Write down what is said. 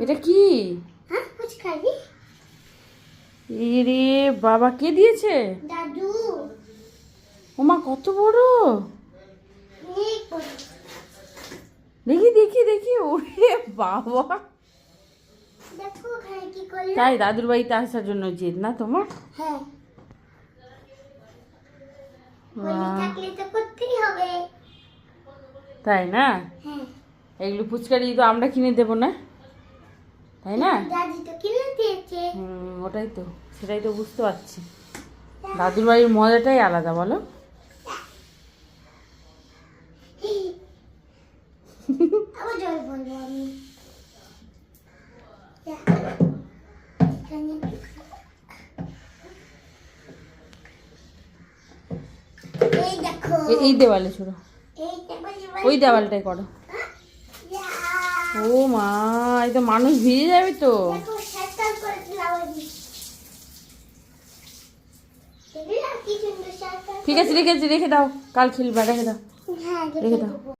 এটা কি? এরে বাবা, কে দিয়েছে? দাদু। ওমা, কত বড়! দেখি দেখি দেখি। ওরে বাবা, দেখো ওখানে কি করলো। তাই দাদুর বাড়িতে আসার জন্য জেদ না তোমার? হ্যাঁ, হোলি থাকলে তো করতেই হবে। তাই না? হ্যাঁ, এগুলো ফুচকারি তো আমরা কিনে দেবো না, তাই না? দাদি তো কিনে দিয়েছে। ওটাই তো, সেটাই তো বুঝতে পারছি। দাদুর বাড়ির মজাটাই আলাদা, বলো? আবার জল বলবো আমি। এই দেখো, এই দেওয়ালে ছোড়ো, ওই দেওয়ালটাই করো। ও মা, এই তো মানুষ ভিজে যাবে তো। ঠিক আছে, রেখে দাও, কাল খেলবা, রেখে দাও, হ্যাঁ, রেখে দাও।